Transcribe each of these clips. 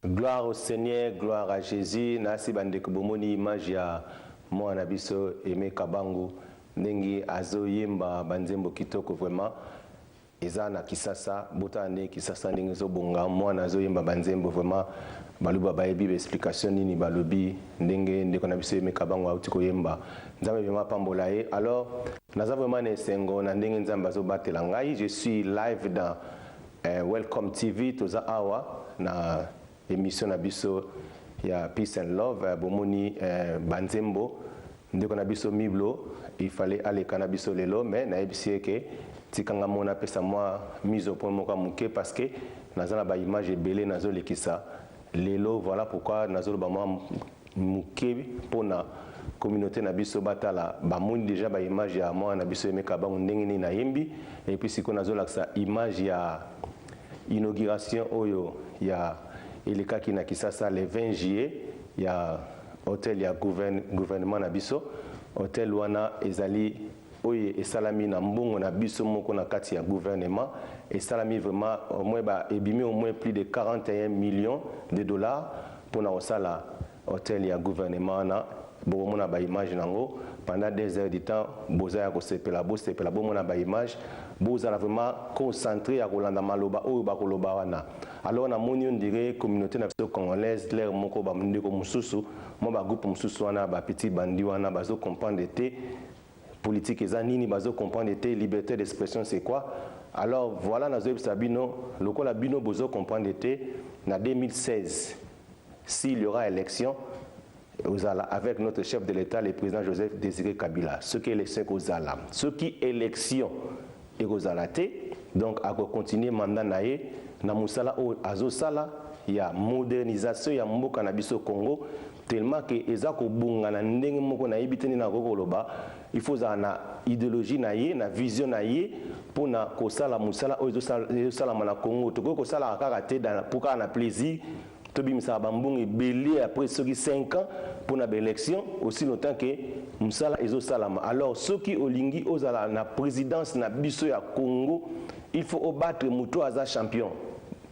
Gloire au Seigneur, gloire à Jésus. Nasi bandeko bomoni image ya mwana biso Aimé Kabangu ndenge azo yemba banzembo kitoko vraiment eza na Kisasa botane Kisasa ndenge zo bonga mwana azo yemba banzembo vraiment baluba bayebi explication nini balobi ndenge ndeko na biso Aimé Kabangu auti ko yemba nzambe vraiment pambola ye. Alors naza vraiment na esengo na ndenge nzambe azo batela ngai. Je suis live dans Welcome TV toza awa na émission na biso ya Peace and Love bomoni banzembo ndeko na biso Miblo il fallait aller kana biso lelo mais na ebisi ke tikanga mona pesa moi mise au point moka muke parce que nazana ba image ebele nazo lekisa lelo. Voilà pourquoi nazo ba moi muke pona communauté na biso batala ba moni déjà ba image ya moi na biso Aimé Kabangu ndenge ni na yembi et puis siko nazo laksa image ya inauguration oyo ya elekaki na Kisasa le 20 juillet ya hôtel ya gouvernement na biso. Hôtel wana ezali oye esalami na mbongo na biso moko na kati ya gouvernement esalami vraiment au moins ba ebimi au moins plus de 41 millions de dollars pour na osala hôtel ya gouvernement na bomona ba image nango pendant 2 heures du temps boza ya ko sepela bomona ba image boza vraiment concentré à kolanda maloba oyo ba koloba wana. Alors na moni on dirait communauté na biso congolaise l'air moko ba ndeko mususu mo ba groupe mususu wana ba petit bandi wana bazo comprendre te politique eza nini bazo comprendre te liberté d'expression c'est quoi. Alors voilà na zo sabino lokola bino bozo comprendre te na 2016 s'il y aura élection avec notre chef de l'État, le président Joseph Désiré Kabila, ce qui est élection Kozala, ce qui est élection et Kozalate, donc à continuer mandat nae, na musala o azosala, il y a modernisation, il y a mboka na biso Congo, tellement que ezako bunga na ndenge moko na ibiteni na gokoloba, il faut na idéologie nae, na vision nae pour na kosala musala o ezosala na Congo, to ko kosala akaka te pour ka na plaisir. Tobimisa bambung ebeli après ceux qui 5 ans pour na élection aussi longtemps que musala ezo salama. Alors ceux qui olingi ozala na présidence na biso ya Congo, il faut obattre muto aza champion.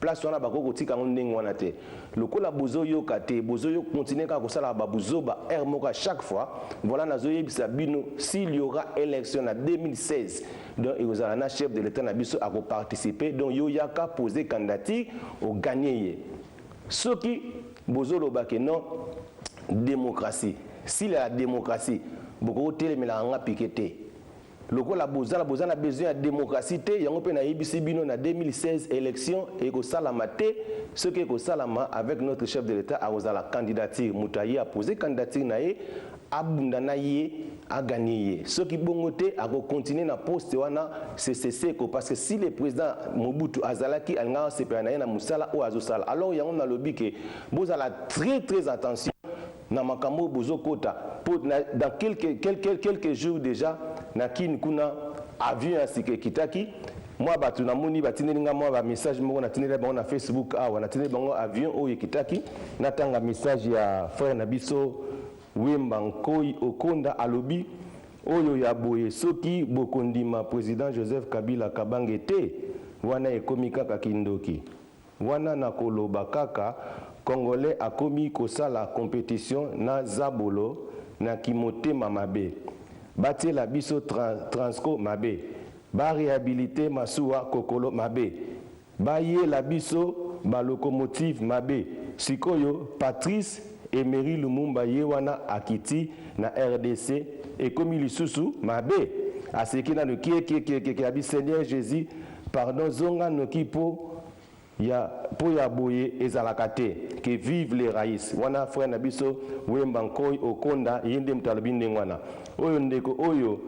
Place wana bakoko tika ndenge wana te. Lokola bozo yo kate, bozo yo continuer ka kosala ba bozo ba air moka chaque fois. Voilà nazo yebisa bino s'il y aura élection en 2016. Donc il y a chef de l'État na biso a participer donc yo yaka poser candidature au gagner. Ce qui bozolo bake non démocratie. Si la démocratie beaucoup télémela nga piqueté. Lokola bozala besoin de démocratie te yango pe na ibisi bino na 2016 élection et ko salama te ce que ko salama avec notre chef de l'État a la candidature mutayi a posé candidature na ye abunda na ye a gagné. Ce qui bongote a continuer na poste wana c'est parce que si le président Mobutu azalaki alanga sepana na musala ou azosala alors yango na lobby que bozala très attention na makambo bozo kota dans quelques jours déjà na kin kuna avion asike kitaki moi batu na moni batinelinga moi ba message moko na tinela bango na Facebook awa na tinela bango avion oyo kitaki na tanga message ya frère na biso Wemba Nkoi Okonda alobi oyo ya boye soki bokondima président Joseph Kabila Kabange te wana ekomi kaka kindoki wana na koloba kaka congolais akomi kosala compétition na zabolo na kimotema mabe batela biso transco mabe ba réhabiliter masuwa kokolo mabe baye la biso ba locomotive mabe sikoyo Patrice Emery Lumumba yewana akiti na RDC ekomi lisusu mabe asekina no ki abi Seigneur Jésus pardon zonga noki po ya boye ezalakate que vive les raïs wana frère na biso Wemba Nkoi Okonda yende mtalobi ndengwana oyo ndeko oyo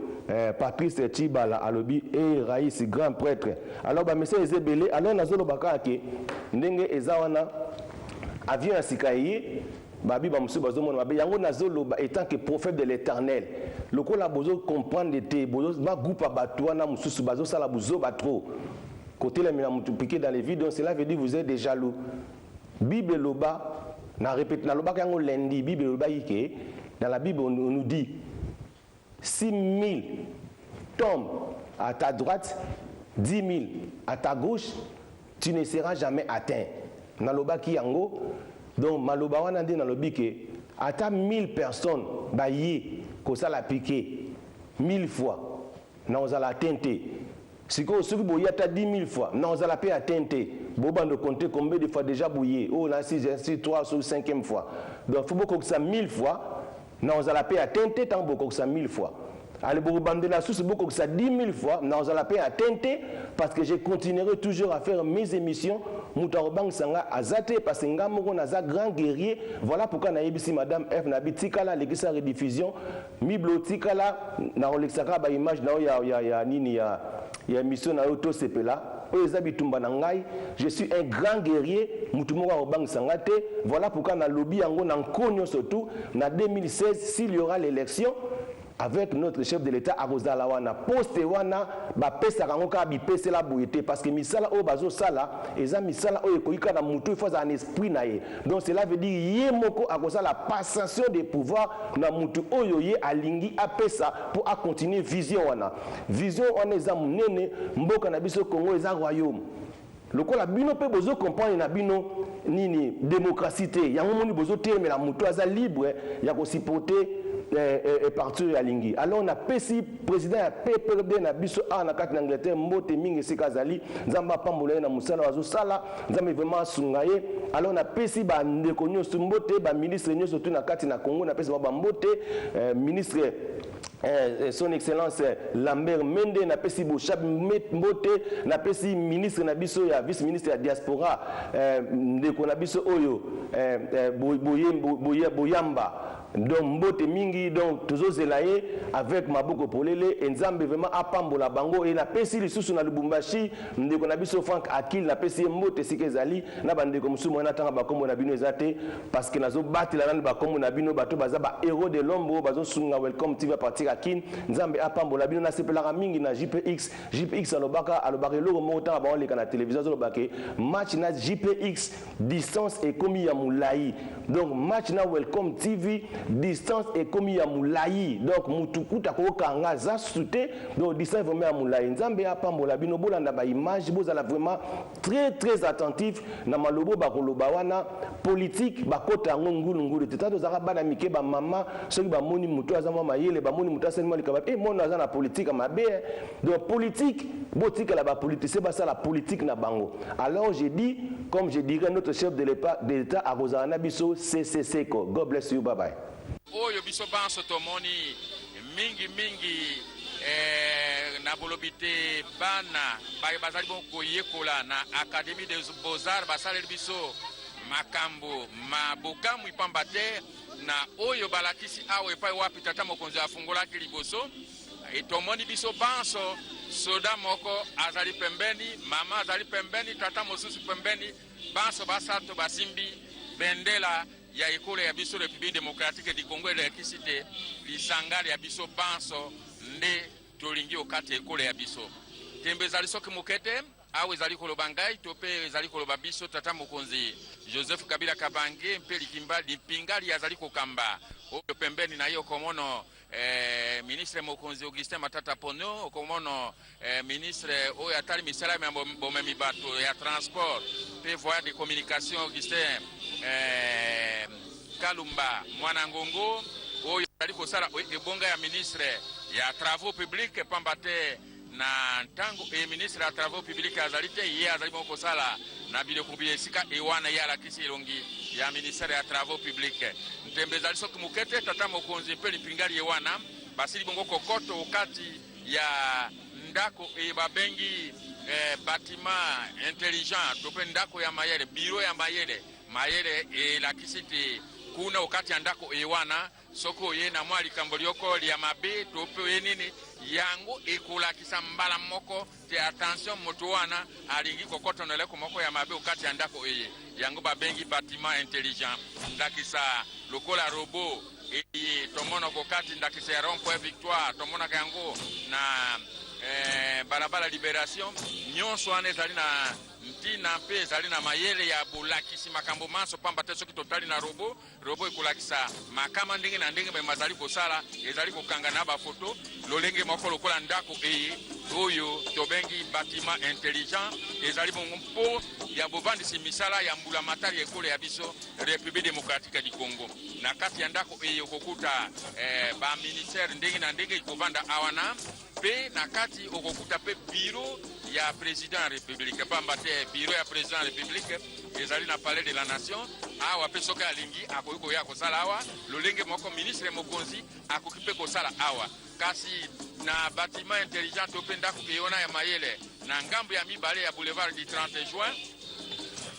Patrice Chibala alobi raïs grand prêtre. Alors ba message ezebele alors nazolo bakake ndenge ezawana avion asikaye babi ba musu bazo mona babe yango nazoloba étant que prophète de l'Éternel lokola bozo comprendre te bozo ba groupe bato wana mususu bazo sala bozo ba trop côté la mina mutu piqué dans les vidéos cela veut dire vous êtes des jaloux. Bible loba na répète na loba yango lundi Bible loba yike dans la Bible on nous dit 6000 tombent à ta droite 10 000 à ta gauche tu ne seras jamais atteint. Na loba ki yango Donc maloba wana nde na lobike ata 1000 personnes ba yi ko sala piqué 1000 fois na ozala tente. Siko soki boye ata 10 000 fois na ozala pe atente. Boba de compter combien de fois déjà bouillé. Oh là si j'ai 3 ou 5e fois. Donc faut beaucoup que ça 1000 fois na ozala pe atente tant beaucoup que ça 1000 fois. Allez bande la source beaucoup que ça 10 000 fois na ozala pe atente parce que je continuerai toujours à faire mes émissions Moutarobang sanga azate parce que ngamoko naza grand guerrier. Voilà pourquoi na yebisi madame F na bitikala legisa rediffusion miblotikala na olexaka ba image na ya nini ya mission na auto sepela. Je suis un grand guerrier. Voilà pourquoi na lobby yango na nkonyo surtout na 2016 s'il y aura l'élection avec notre chef de l'État Arozala wana poste wana ba pesa kango ka bi pesa la boyete parce que misala o bazo sala eza misala o ekoika na mutu il faut un esprit na ye. Donc cela veut dire ye moko akosa la passation des pouvoirs na mutu oyo ye alingi apesa pour a continuer vision wana wana eza munene mboka na biso Congo eza royaume. Lokola bino pe bozo comprendre na bino nini démocratie te yango moni bozo temela mutu aza libre ya ko supporter partir ya lingi. Alors on a pesi président ya PPRD na biso na kati na Angleterre mbote mingi sikazali nzamba pambola na musala wazo sala nzamba vraiment sungaye. Alors on a pesi ba ndeko nyoso mbote ba ministre nyoso tu na kati na Congo na pesi ba mbote ministre son excellence Lambert Mende na pesi Bochab Mbote na pesi ministre na biso ya vice ministre ya diaspora ndeko na biso oyo Boyamba. Donc mbote mingi donc tozozelaye avec maboko polele enzambe vraiment apambola bango et na pesi lisusu na Lubumbashi ndeko na biso Frank Akil na pesi mbote sikezali na bandeko musumu na tanga bakombo na bino ezate parce que nazo batila na bakombo na bino bato baza ba héros de l'ombre bazo sunga welcome TV partir akin nzambe apambola bino na sepelaka mingi na JPX alobaka loko mota ba oleka na télévision zolobake match na JPX distance et komi ya mulai. Donc match na welcome TV distance est commis à moulayi donc mutukuta ko kanga za souté donc distance vraiment à moulayi nzambe apambola bino bolanda ba image bozala vraiment très attentif na malobo ba koloba wana politique bakota ngulu tetato zaka bana mike ba mama soki ba moni mutu azama mayele ba moni mutu asenema likaba mona aza na politique mabe donc politique botika la ba politique ba ça la politique na bango. Alors j'ai dit comme je dirais notre chef de l'État à Rosana Bisso CCC. God bless you, bye bye. Oyo biso banso tomoni mingi na bolobite bana bazali bongo yekola na Académie des Beaux-Arts basaleli biso makambo mabokamu ipambate na oyo balakisi awe epai wapi tata mokonzi afungolaki liboso tomoni biso banso soda moko azali pembeni mama azali pembeni tata mosusu pembeni banso basato basimbi bendela ya ekolo ya biso République démocratique du Congo elekisi te lisangali ya biso banso nde tolingi okati ekolo ya biso tembe ezali soki mokete awe ezali koloba ngai to pe ezali koloba biso tata mokonzi Joseph Kabila Kabange mpe lipingali azali kokamba oyo pembeni na yo komono ministre mokonzi Augustin Matata Ponyo okomono ministre oyo atali misala ya bomemi bato ya transport pe voie de communication Augustin Kalumba Mwana Ngongo oyo ali kosala ebonga ya ministre ya travaux publics pambate na ntango ministre ya travaux publics azalite ye azali moko sala na biloko biesika ewana ya la kisi longi ya ministre ya travaux publics ntembe zali soki mukete tata mokonzi pe lipingali ewana basili bongo kokoto okati ya ndako babengi bâtiment intelligent to pe ndako ya mayele bureau ya mayele la kisiti kuna okati ya ndako ewana soko ye na mwali kambolioko ya mabe to pe nini yango ekolakisa mbala moko te attention moto wana alingi kokoto na leko moko ya mabe okati ya ndako eye yango babengi bâtiment intelligent ndakisa lokola robot tomono kokati ndakisa ya rond-point Victoire tomona yango na balabala Libération nyonso wana ezali ntina mpe ezali na mayele ya bolakisi makambo manso pamba te soki totali na robo ekolakisa makama ndenge na ndenge mema azali kosala ezali kokanga na bafoto lolenge moko lokola ndako eye oyo tobengi bâtiment intelligent ezali bongo mpo ya bovandisi misala ya mbula matari ekolo ya biso République démocratique du Congo na kati ya ndako eye okokuta baministère ndenge na ndenge ikovanda awana mpe na kati okokuta mpe biro ya président ya république pamba te biro ya président ya république ezali na palais de la nation awa mpe soki alingi akoki koya kosala awa lolenge moko ministre mokonzi akoki mpe kosala awa kasi na bâtiment intelligent to mpe ndako eyona ya mayele na ngambo ya mibale ya boulevard du 30 juin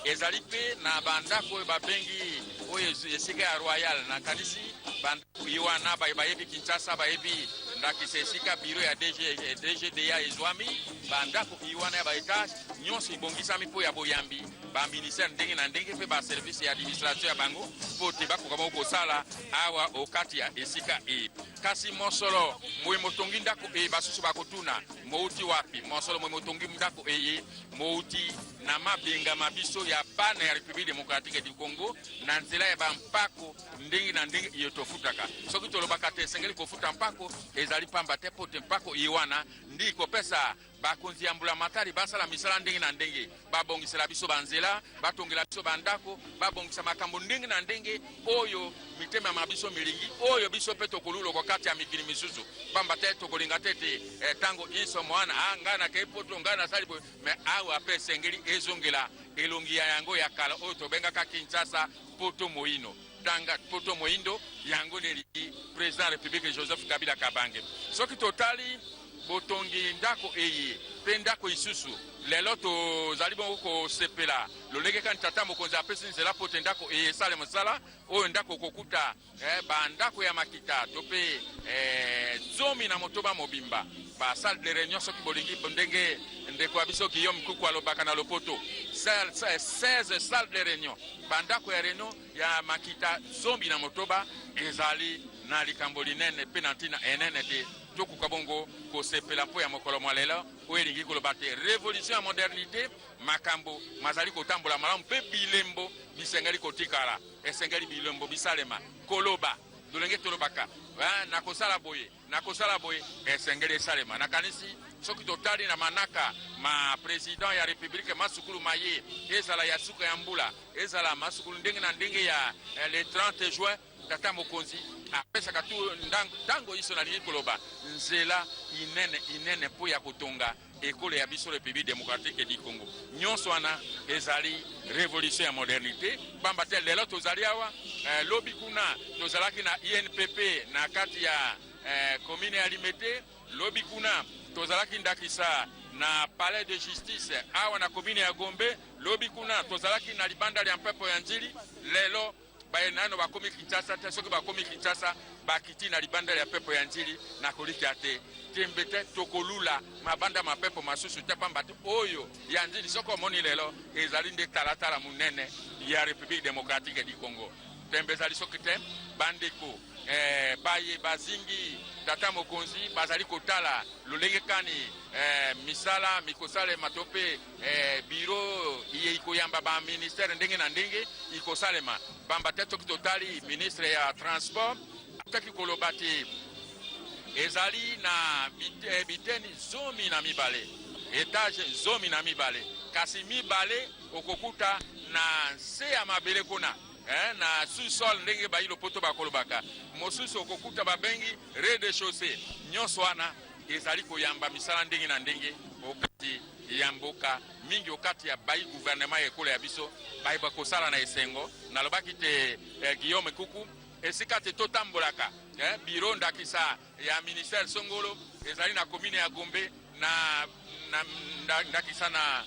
ezali mpe na bandako oyo babengi oyo esika ya royal na kanisi bandako ye wana bayebi Kinshasa bayebi ndakisa esika biro ya DGDA ezwami bandako ye wana ya baetage nyonso ebongisami mpo ya boyambi baministère ndenge na ndenge mpe baservice ya administration ya bango mpo te bakoka moko kosala awa okati ya esika e kasi mosolo moyi motongi ndako e basusu bakotuna mouti wapi mosolo moyi motongi ndako eye mouti na mabengama biso ya bana ya République démocratique du Congo na nzela ya bampako ndenge na ndenge iyo tofutaka soki tolobaka te esengeli kofuta mpako ezali pamba te po te mpako ye wana ndi kopesa bakonzi ya mbula matari basala misala ndenge na ndenge babongisela biso banzela batongela biso bandako babongisa makambo ndenge na ndenge oyo mitema ya biso milingi oyo biso mpe tokoluloko kati ya mikili misusu pamba te tokolinga tete tango inso mwana nga na keipoto nga na sali me awa mpe esengeli ezongela elongi ya yango ya kala oyo tobengaka Kinshasa poto moino tanga poto moindo yango neliki président république Joseph Kabila Kabange soki totali botongi ndako eye mpe ndako isusu lelo tozali bongo kosepela lolenge kani tata mokonzi apesi nzela po te ndako eye esale mosala oyo ndako okokuta bandako ya makita to mpe zomi na motoba mobimba basale de réunion soki bolingi ndenge ndeko ya biso Guillaume Kuku alobaka na lopoto 16 salle de réunion bandako ya réunion ya makita zomi na motoba ezali na likambo linene mpe na ntina enene te tokuka bongo kosepela mpo ya mokolo mwa lelo oyo elingi koloba te révolution ya modernité makambo mazali kotambola malamu mpe bilembo bisengeli kotikala esengeli bilembo bisalema koloba dolenge tolobaka nakosala boye esengeli esalema nakanisi soki totali na manaka ma président ya république masukulu maye ezala ya suka ya mbula ezala masukulu ndenge na ndenge ya le 30 juin tata mokonzi apesaka tu ntango iso nalingi koloba nzela inene mpo ya kotonga ekolo ya biso République démocratique du Congo nyonso wana ezali révolution ya modernité pamba te lelo tozali awa lobi kuna tozalaki na INPP na kati ya commune ya Limete lobi kuna tozalaki ndakisa na palais de justice awa na commune ya Gombe lobi kuna tozalaki na libanda ya mpepo ya njili lelo bayenano bakomi Kinshasa te soki bakomi Kinshasa bakiti na libanda ya pepo ya njili na kolika te tembe te tokolula mabanda mapepo masusu te pamba te oyo ya njili soko omoni lelo ezali nde talatala munene ya République démocratique du Congo tembe ezali soki te bandeko baye bazingi tata mokonzi bazali kotala lolenge kani misala mikosalema to mpe biro iye ikoyamba ba ministère ndenge na ndenge ikosalema pamba te toki totali ministre ya transport ataki koloba te ezali na biteni zomi na mibale etage zomi na mibale kasi mibale okokuta na nse ya mabele kuna na sous-sol ndenge bayi lopoto bakolobaka mosusu okokuta babengi rez-de-chaussée nyonso wana ezali koyamba misala ndenge na ndenge okati ya mboka mingi okati ya bayi gouvernement ya ekolo ya biso bayi bakosala na esengo nalobaki te Guillaume Kuku esika te totambolaka biro ndakisa ya ministère songolo ezali na commune ya Gombe na ndakisa na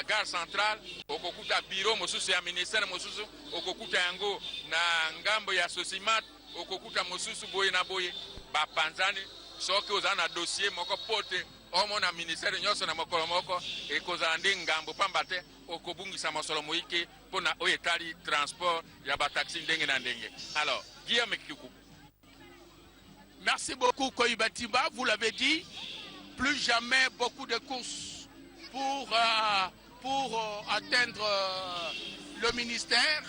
gare centrale okokuta biro mosusu ya ministère mosusu okokuta yango na ngambo ya Sosimat okokuta mosusu boye na boye bapanzani soki ozala na dossier moko pote omona ministère nyonso na mokolo moko ekozala nde ngambo pamba te okobungisa mosolo moike mpona oyo etali transport ya bataxi ndenge na ndenge. Alors Guillaume Kuku. Merci beaucoup Koyiba Timba, vous l'avez dit, plus jamais beaucoup de courses pour pour atteindre le ministère.